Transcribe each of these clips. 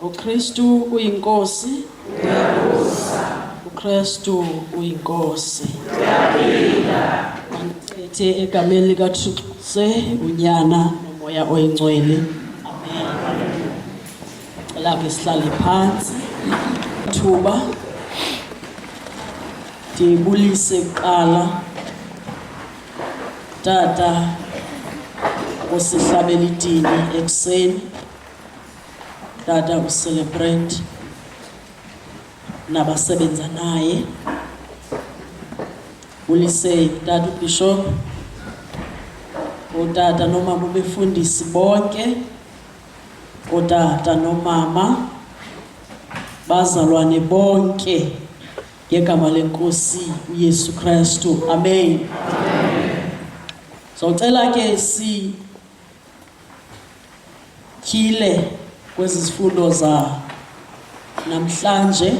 uKristu uyinkosi. uKristu uyinkosi. Manithethe egameni likaThixo unyana nomoya oyingcwele. Amen. Lapho sihlale phansi thuba ndibulise kuqala Tata osihlabela itini ekseni. Tata ucelebrate nabasebenza naye. Bulise Tata uBishop, utata nomama ubefundisi bonke, utata nomama, bazalwane bonke ngegama lenkosi uYesu Kristu. Amen. Socela ke sityhile kwezi zifundo za namhlanje.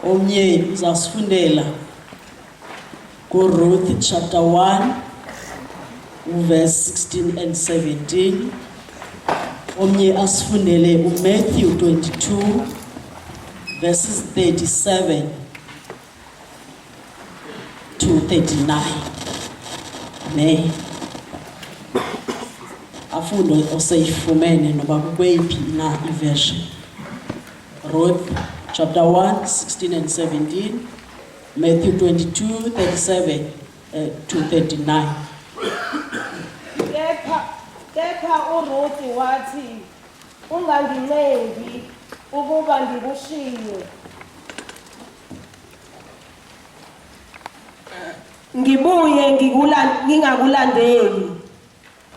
Omnye uzasifundela kuRuth chapter 1 verse 16 and 17. Omnye asifundele uMatthew 22 verses 37 to 39. Amen. Afundo oseyifumene noba kukweyiphi na iversion. Ruth chapter 1 16 and 17, Matthew 22 37 to 39. Kepha uRuth wathi, ungangincengi ukuba ndikushiye. Ngibuye ngingakulandeli.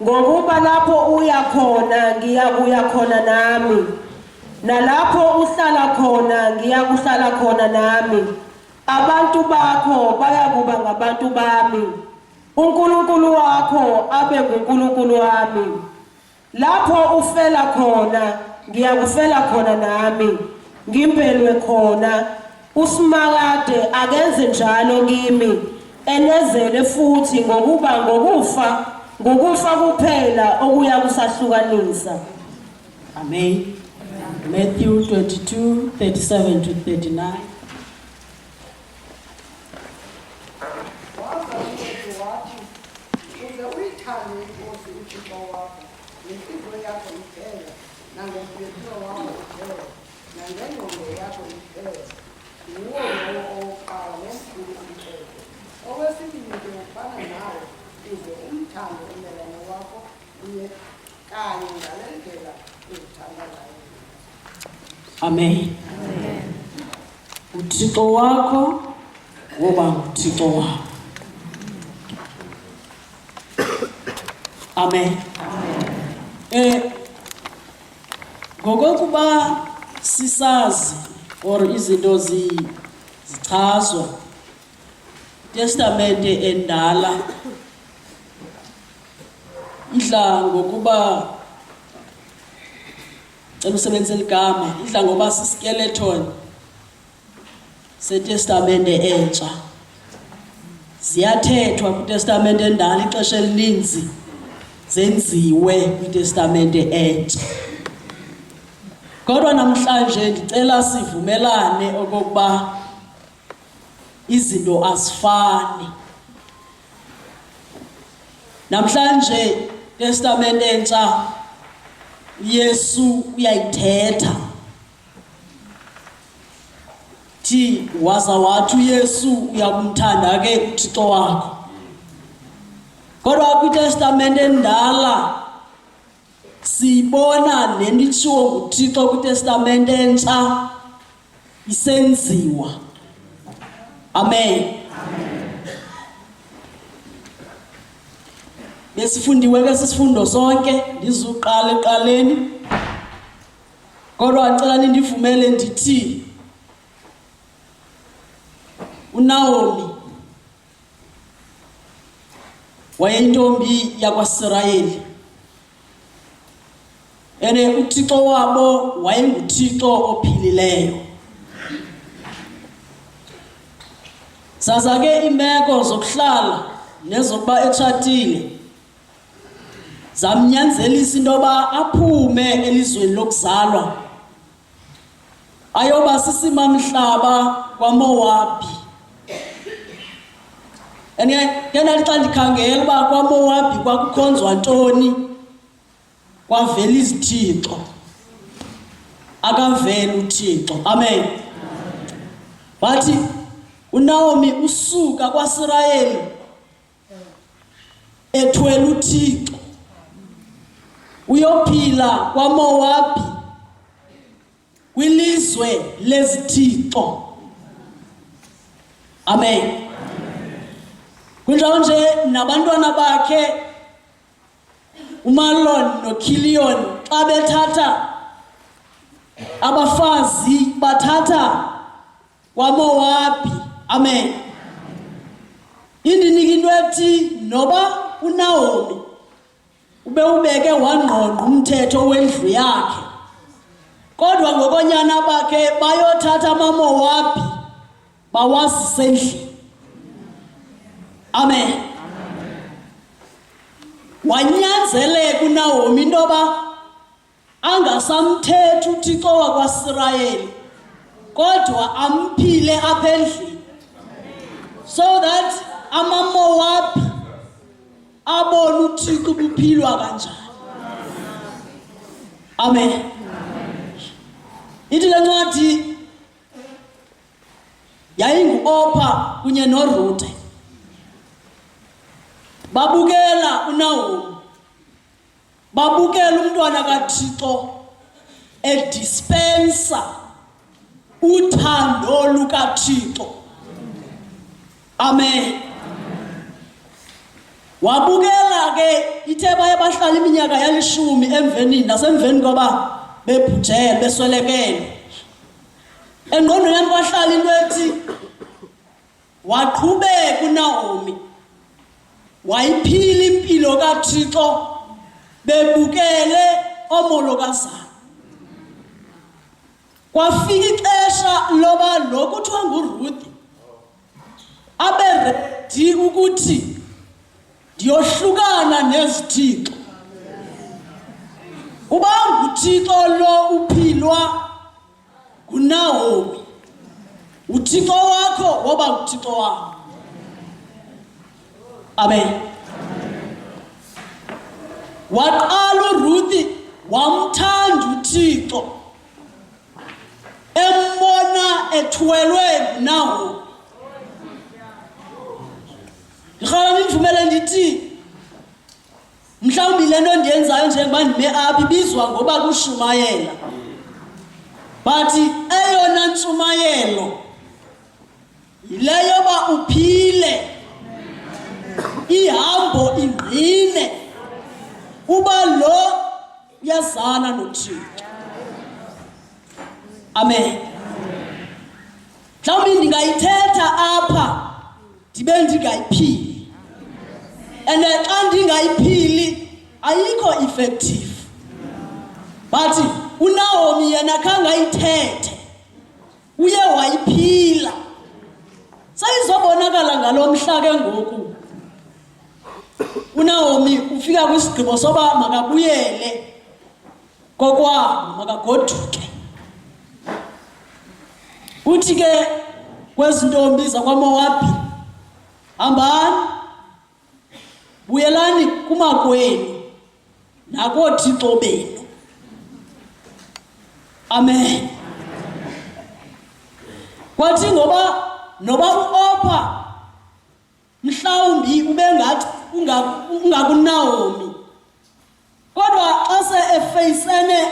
Ngokuba lapho uya khona ngiyakuya khona nami. Nalapho uhlala khona ngiyakuhlala khona nami. Abantu bakho bayakuba ngabantu bami. uNkulunkulu wakho abe nguNkulunkulu wami. Lapho ufela khona ngiyakufela khona nami. Ngimpelwe khona. Usimakade akenze njalo kimi. Enezele futhi ngokuba ngokufa kuphela okuya kusahlukanisa. Amen. Matthew 22 37 to 39. Amen. uThixo wakho ngoba nguThixo wakho. Amen. Ngokuba sisazi or izinto zichazwa Testamente endala idla ngokuba umsebenzi ligama idla ngoba siskeleton seTestamente entsha. Ziyathethwa kuTestamente endala ixesha elininzi zenziwe kuTestamente entsha. Kodwa namhlanje ndicela sivumelane okokuba izinto azifani. Namhlanje Testamente entsha Yesu uyayithetha. Thi waza wathi uYesu uyakumthanda ke uThixo wakho. Kodwa kuTestamente endala sibona nenditshiwo nguThixo kuTestamente entsha isenziwa. Amen. Besifundiwe ke sisifundo sonke ndizuqala eqaleni. Kodwa acela nindivumele ndithi uNaomi wayeyintombi yakwaSirayeli. uThixo wabo wayenguThixo ophilileyo. Saza ke imeko zokuhlala nezokuba etshatile zamnyanzelisa intoba aphume elizweni lokuzalwa ayoba sisimamhlaba kwaMowabi. Yena xa ndikhangela uba kwaMowabi kwakukhonzwa ntoni, kwavela izithixo, akavela uThixo. Amen. Wathi uNaomi usuka kwaSirayeli ethwele uThixo uyophila kwaMowabi kwilizwe lezithixo. Amen. Kunjalo nje nabantwana bakhe uMalon noKilion xa bethatha abafazi bathatha kwaMowabi. Amen. Indinika into ethi noba uNaomi ubeke wangqongqa umthetho wendlu yakhe, kodwa ngokonyana bakhe bayothatha amaMowabi bawasise endlini. Amen. Wanyanzeleka uNaomi intoba angasamthethi uThixo wakwaSirayeli, kodwa amphile apha endlini, so that amaMowabi abone uThixo buphilwa kanjani. Amen. Ithi le ncwadi yayingu-Opha kunye noRuthe babukela uNaomi, babukela umntwana kaThixo edispensa uthando lukaThixo. Amen. Wabukela ke ithe baye bahlala iminyaka ya10 emveni nasemveni koba bebhujele beswelekele. Engqondweni yami kwahlala into ethi waqhubeka uNaomi wayiphila impilo kaThixo bebukele omolokazana. Kwafika ixesha loba lo kuthiwa nguRuth abe ready ukuthi ndiyohlukana nezithixo. Uba nguThixo lo uphilwa nguNaomi, uThixo wakho woba nguThixo wakho. Amen. Waqala uRuth wamthanda uThixo embona ethwelwe nguNaomi. Ngikhala ngivumele ndithi mhlawumbi le nto ndiyenzayo njengoba ndime apha ibizwa ngoba kushumayela, but eyona ntshumayelo yile yoba uphile, ihambo ingqine, uba lo uyazana noThixo. Amen. Mhlawumbi ndingayithetha apha ndibe ndingayiphili, and xa ndingayiphili ayikho effective. But uNaomi yena khange ayithethe, uye wayiphila. Sayizobonakala ngalo mhla ke ngoku uNaomi ufika kwisigqibo soba makabuyele kokwabo, makagoduke. Uthi ke kwezi ntombi zakwaMowabi, hambani buyelani kumakwenu nakoothixo benu. Amen. Kwathi noba uOpha mhlawumbi ubengathi ungakuNaomi, kodwa xa se efeyisene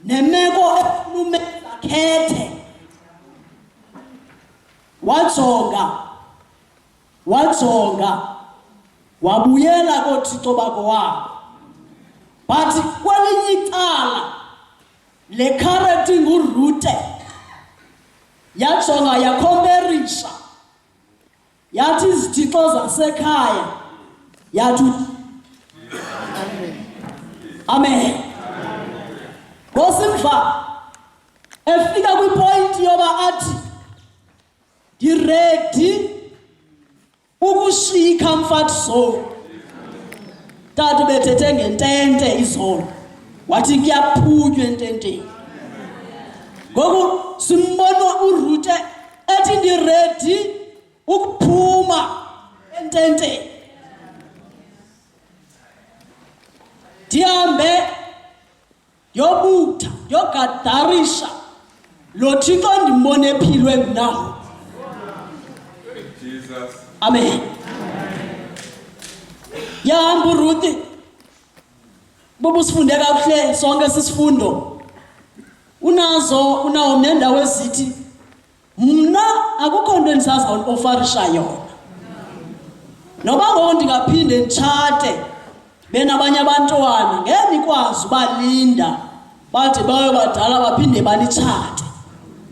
nemeko efunumeza khethe, wajonga wabuyela koothixo bako wabo. But kwelinye icala le character nguRuthe yajonga yakomperisha, yathi izithixo zasekhaya, yathi amen. Ngosimva efika kwipoint yoba athi ndiready ukushiya comfort zone, tata bethethe ngentente izolo wathi kuyaphunywa ententeni ngoku simbona uRute ethi ndiredi ukuphuma ententeni ndihambe yobutha yogadarisha lo Thixo ndimbone ephilwe nawo. Jesus. Amen. Yahamba uRuth bobu sifunde kakuhle sonke sisifundo unawo nendawo ezithi mna akukho nto endisaza ofarisha yona noba ngoku ndingaphinde nditshate benabanye abantwana ngeke nikwazi ubalinda bathi bayo badala baphinde banitshate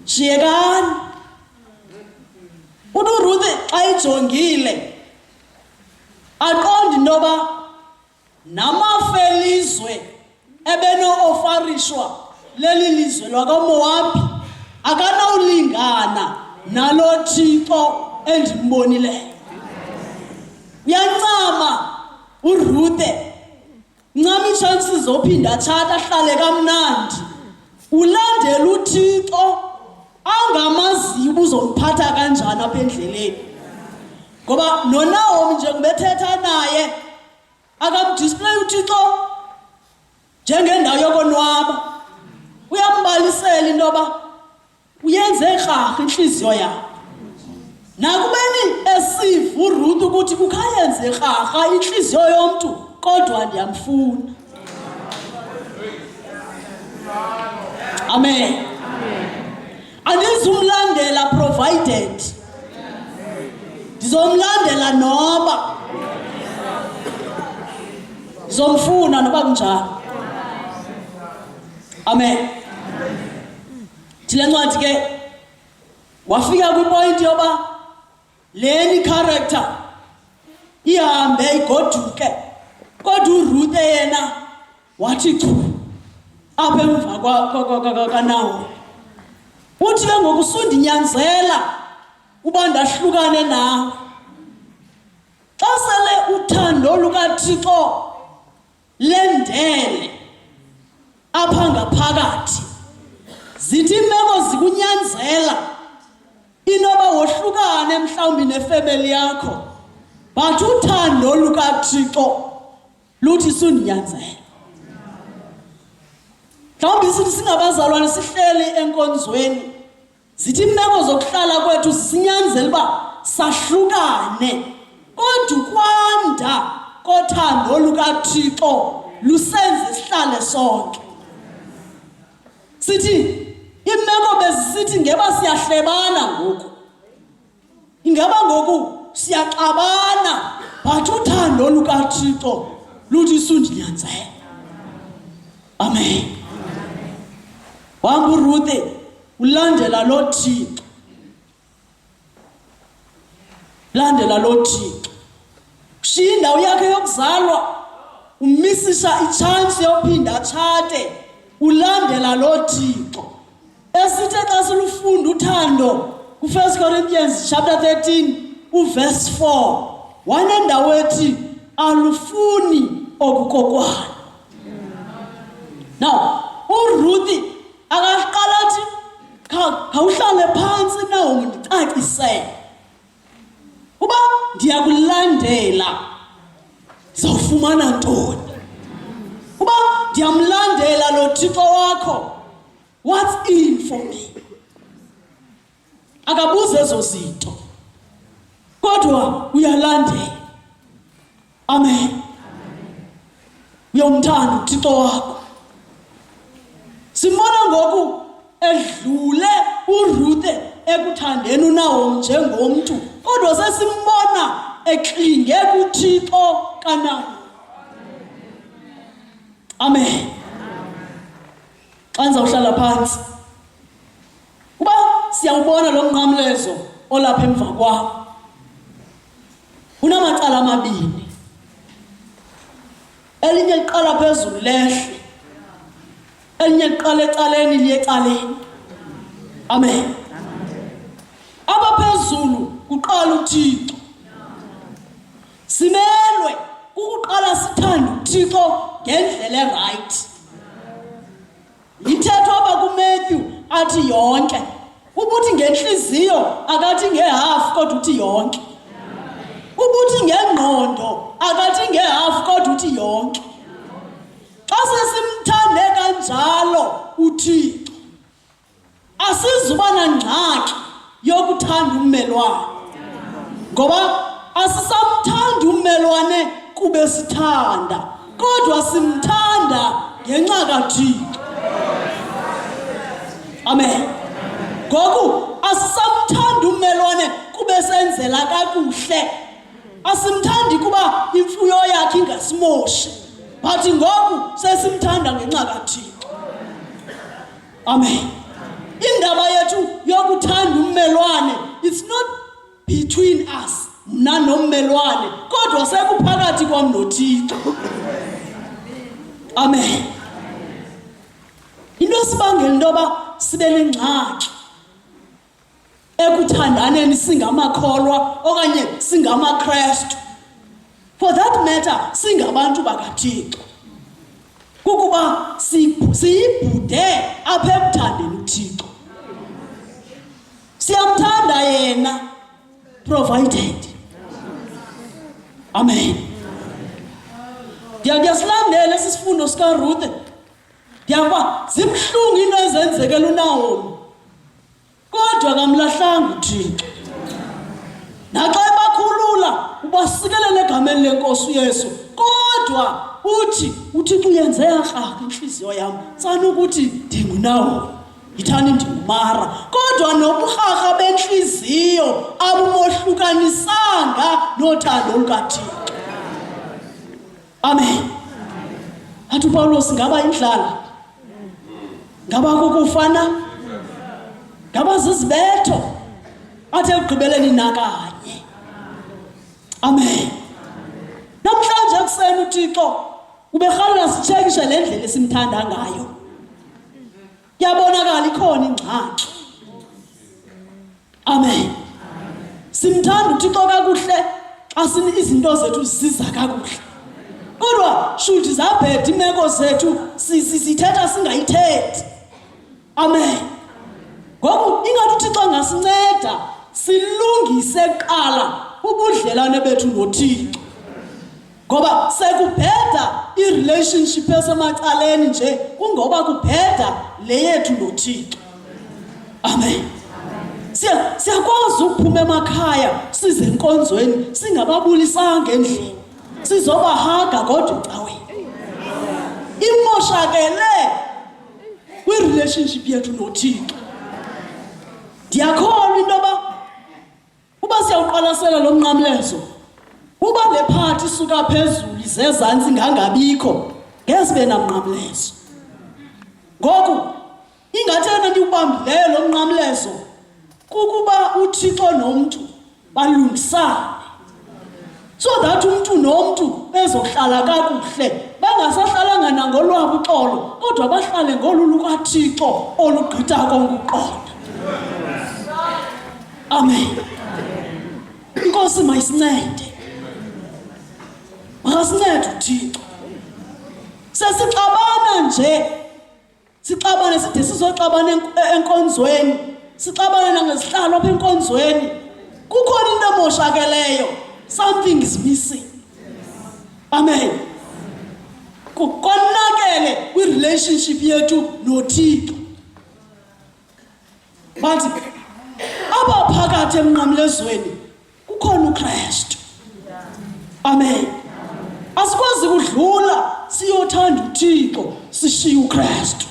shiyekani. uRuth xa ijongile aqonda intoba namafelizwe ebeno-ofarishwa leli lizwe lwakaMowabi akanawulingana nalo Thixo endimbonileyo. Uyancama uRuth ncama itshansi zophinda atshata ahlale kamnandi ulandela uThixo angamaziyo ubuzomphatha kanjani apha endleleni ngoba noNaomi njengoba ethetha naye akamdisplay uThixo njengendawo yokonwaba uyambalisela intoba uyenze rharha inhliziyo yakhe nakubeni esiva uRuth ukuthi kukhayenze rharha inhliziyo yomntu kodwa ndiyamfuna. Amen. Andizumlandela provided ndizomlandela noba ndizomfuna noba kunjalo. Amen. Thile ncwadi ke wafika kwipoint yoba leni character ihambe igoduke kodwa uRuth yena wathi chu apha emva kaNaomi uthi ke ngokusundinyanzela uba ndahlukane nawe xa sele uthando lukaThixo lendele apha ngaphakathi zithi imeko zikunyanzela inoba wohlukane mhlawumbi nefamily yakho but uthando lukaThixo luthi sundinyanzela. Mhlawumbi sithi singabazalwane sihleli enkonzweni zithi imeko zokuhlala kwethu sinyanzela uba sahlukane kodwa kwanda kothando lukaThixo lusenze sihlale sonke. Sithi imeko bezisithi ngeba siyahlebana ngoku ingaba ngoku siyaxabana but uthando lukaThixo luthi sundinyanzela. Amen. Wahamba uRuth ulandela lo Thixo ushiya indawo yakhe yokuzalwa umisisha ichance yophinda atshate ulandela lo Thixo esithe xa silufunda uthando ku1 Corinthians chapter 13 uverse 4 wanendawo ethi alufuni okukokwana. Now uRuth akaqala athi khawuhlale phansi Naomi ndicacisele uba ndiyakulandela zawufumana ntoni uba ndiyamlandela lo Thixo wakho what's in for me. Akabuze ezo zinto kodwa uyalandela. Amen. Uyomthanda uThixo wakho. Simbona ngoku edlule uRuth ekuthandeni uNaomi njengomntu kodwa sesimbona eklinge kuThixo kaNaomi. Amen. Xa ndizawuhlala phansi uba siyawubona lo mnqamlezo olapha emva kwakho unamacala amabini elinye liqala phezulu lehle elinye liqala ecaleni liye ecaleni. Amen. Abaphezulu kuqala uThixo simelwe kukuqala sithanda uThixo ngendlela right. Ithethwa apha kuMatthew athi yonke. Ubuthi ngenhliziyo akathi ngehalf kodwa uthi yonke. Ubuthi ngengqondo akathi ngehalf kodwa uthi yonke. Xa sesimthande kanjalo uThixo, asizuba nangxaki yokuthanda ummelwane. Ngoba asisamthanda ummelwane kube sithanda, kodwa simthanda ngenxa kaThixo. Amen. Ngoku asisamthanda ummelwane kube senzela kakuhle. Asimthandi kuba imfuyo yakhe ingasimoshi, but ngoku sesimthanda ngenxa kaThixo. Amen. Indaba yethu yokuthanda ummelwane, it's not between us, mna nommelwane, kodwa sekuphakathi kwam noThixo. Amen. Into sibangela intoba sibe nengxaki ekuthandaneni singamakholwa okanye singamaKristu, for that matter singabantu bakaThixo, kukuba siyibhude apha ekuthandeni uThixo. Siyamthanda yena provided. Amen. Ndiyasilandela esi sifundo sikaRuth. Ndiyakuba zibhlungu into ezenzekela uNaomi, kodwa kamlahlanga uThixo. Naxa ebakhulula ubasikelele egameni lenkosi uYesu, kodwa uthi uThixo uyenze yarhaga inhliziyo yam tsana ukuthi ndinguNaomi, yithani ndingumara. Kodwa noburharha benhliziyo abumohlukanisanga nothando lukaThixo. Amen. Athi uPawulos, ngaba indlala, ngaba kukufana, ngaba zizibetho, athi ekugqibeleni nakanye. Amen. Namhlanje kuseni uThixo uberhalela sitshekishe le ndlela esimthanda ngayo. Yabonakala ikhona ingxaki. Amen. Simthanda uThixo kakuhle xa izinto zethu ziza kakuhle. Kodwa shuthi zabheda imeko zethu sithetha singayithethi. Amen. Ngoku ingathi uThixo angasinceda silungise kuqala ubudlelwane bethu noThixo. Ngoba sekubheda i-relationship esemacaleni nje kungoba kubheda le yethu noThixo. Amen. Siyakwazi ukuphuma emakhaya size enkonzweni singababulisanga endlini, sizobahaga kodwa ecaweni. Imoshakele kwi-relationship yethu noThixo. Ndiyakholwa into yoba uba siyawuqwalasela lo mnqamlezo, uba le phathi isuka phezulu izezantsi ngangabikho, ngesibe namnqamlezo. Ngoku ingathi yena ndiwubambileyo lo mnqamlezo kukuba uThixo nomntu balungisane, so that umntu nomntu bezohlala kakuhle, bangasahlalanga nangolwabo uxolo, kodwa bahlale ngolu lukaThixo olugqitha konke ukuqonda. Amen. Inkosi mayisincede, makasincede uThixo. Sesixabana nje, sixabane side sizoxabana enkonzweni, sixabane nangezihlalo apha enkonzweni, kukhona into emoshakeleyo. Something is missing. Amen. Kukonakele kwi-relationship yethu noThixo. But apha phakathi emnqamlezweni kukhona uKristu. Amen. Asikwazi kudlula siyothanda uThixo sishiya uKristu.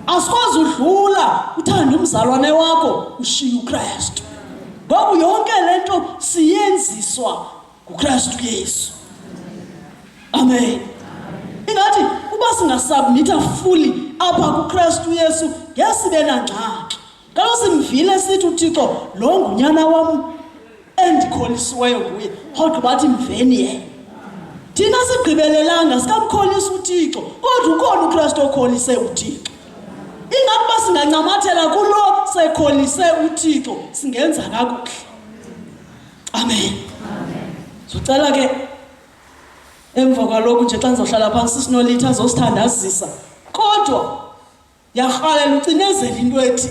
Asikwazi udlula uthanda umzalwane wakho ushiya uKristu. Ngoba yonke lento siyenziswa nguKristu Yesu. Amen. Ingathi uba singasubmitha fully apha kuKristu Yesu ngesibe nangxaki. Kaloku simvile sithi uThixo lo ngunyana wam endikholisiweyo nguye, kodwa bathi mveni yena. Thina sigqibelelanga sikamkholisa uThixo, kodwa ukhona uKristu okholise uThixo. Ingathi ba singancamathela kulo sekholise uThixo singenza kakuhle. Amen. Sicela ke emva kwalokhu nje xa ndizohlala phansi sinolitha azosithandazisa kodwa yarhalela ucinezela into ethi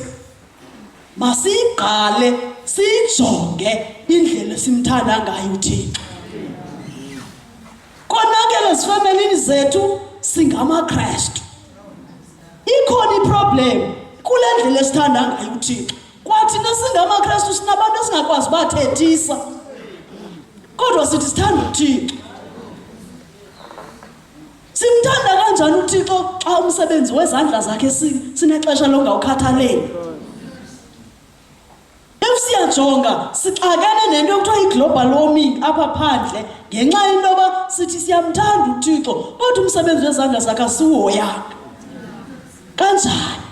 masiyigqale sijonge indlela simthanda ngayo uThixo konakele ezifemelini zethu singamaKristu ikhona iproblem kule ndlela esithanda ngayo uThixo kwathi nasingamaKristu sinabantu esingakwazi bathethisa kodwa sithi sithanda uThixo simthanda kanjani uThixo xa umsebenzi wezandla zakhe sinexesha longawukhathaleli siyajonga sixakene nento ekuthiwa i-global warming apha phandle ngenxa yento yoba sithi siyamthanda uThixo kodwa umsebenzi wezandla zakhe asiwuhoyanga kanjani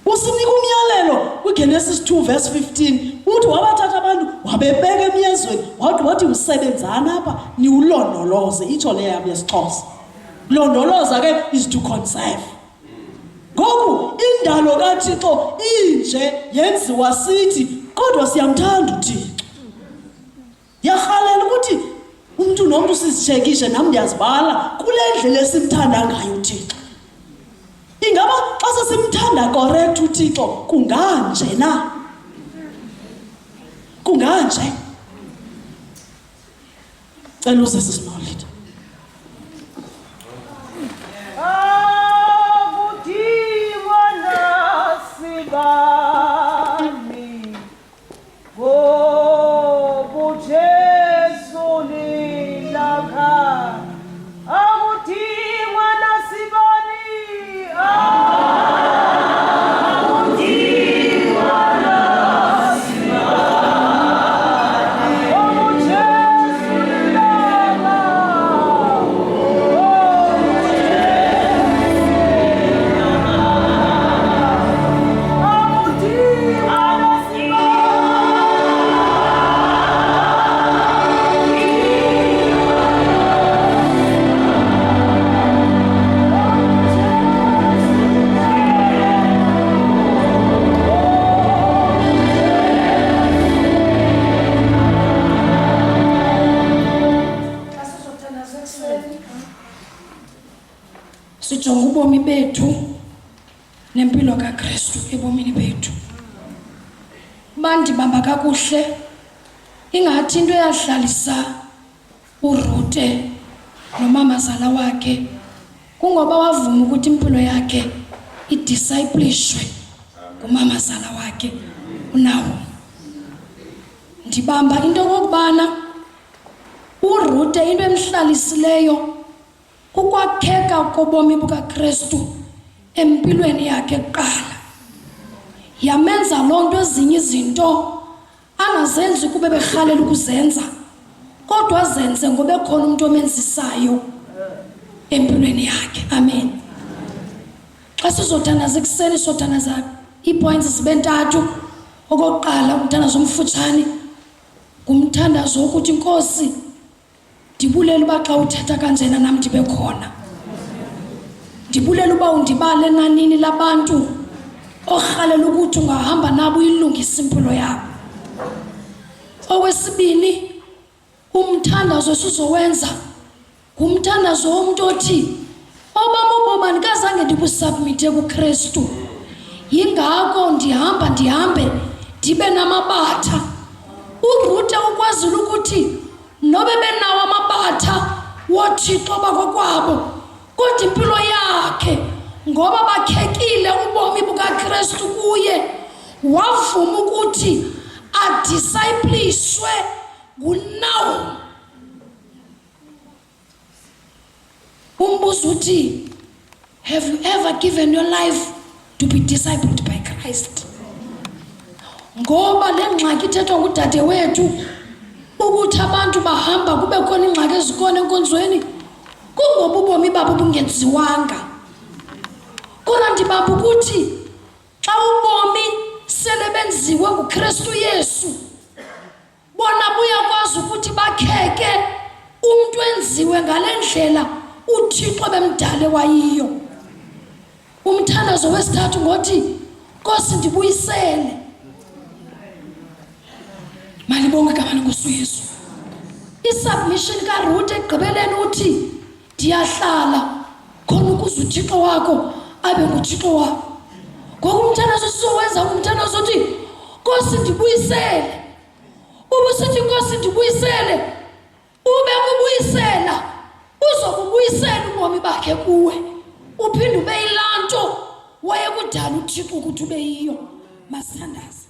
usinika umyalelo kwiGenesis 2 verse 15 uthi wabathatha abantu wabebeka emyezweni wathi usebenzana apha niwulondoloze itsho leyo yami yesiXhosa londoloza ke is to conserve ngoku indalo kaThixo inje yenziwa sithi kodwa siyamthanda uThixo yarhalela ukuthi umuntu nomuntu sizishekishe nami ndiyazibala kule ndlela esimthanda ngayo uThixo ingaba xa sesimthanda correct uThixo kunganje na kunganje cela uze sisinolitha sijonga ubomi bethu nempilo kaKristu ebomini bethu bandibamba kakuhle ingathi into eyadlalisa uRute nomamazala wakhe kungoba wavuma ukuthi impilo yakhe idiscipleshwe ngumamazala wakhe unawo ndibamba into kokubana uRute into emhlalisileyo ukwakheka kobomi bukaKristu empilweni yakhe kuqala yamenza lonto ezinye izinto angazenzi kube berhalela ukuzenza kodwa azenze ngoba ekhona umuntu omenzisayo empilweni yakhe amen xa sizothandaza ekuseni sothandaza iipoints zibe ntathu okokuqala umthandazo omfutshane ngumthandazo ukuthi inkosi ndibulela uba xa uthetha kanjena nam ndibe khona ndibulela uba undibale nanini labantu orhalela ukuthi ungahamba nabo uyilungisa impilo yabo okwesibini umthandazo esizowenza ngumthandazo womuntu othi obam ubomi andikazange ndibusubmithe kuKristu yingako ndihambe ndibe namabatha uRute ukwazile ukuthi nobe benawo amabatha woThixo bakokwabo kodwa impilo yakhe ngoba bakhekile ubomi bukaKristu kuye wavuma ukuthi adiscipleshwe ngunawo umbuzo uthi have you ever given your life to be discipled by Christ ngoba le ngxaki ithethwa ngudade wethu ukuthi abantu bahamba kube khona ingxaki ezikona enkonzweni kungoba ubomi babo bungenziwanga kodwa ndibamba ukuthi xa ubomi sele benziwe nguKristu Yesu bona buyakwazi ukuthi bakheke umuntu enziwe ngale ndlela uThixo bemdale wayiyo umthandazo wesithathu ngothi Nkosi ndibuyisele malibonke igama lenkosi uYesu isubmission kaRuth egqibeleni uthi ndiyahlala khona ukuze uThixo wakho abe nguThixo wakho. Ngoku umthandazo sizowenza umthandazo uthi Nkosi ndibuyisele. Ubusithi Nkosi ndibuyisele, ube kubuyisela uzokubuyisela ubomi bakhe kuwe, uphinde ube yilanto wayekudala uThixo ukuthi ube yiyo. Masithandaze.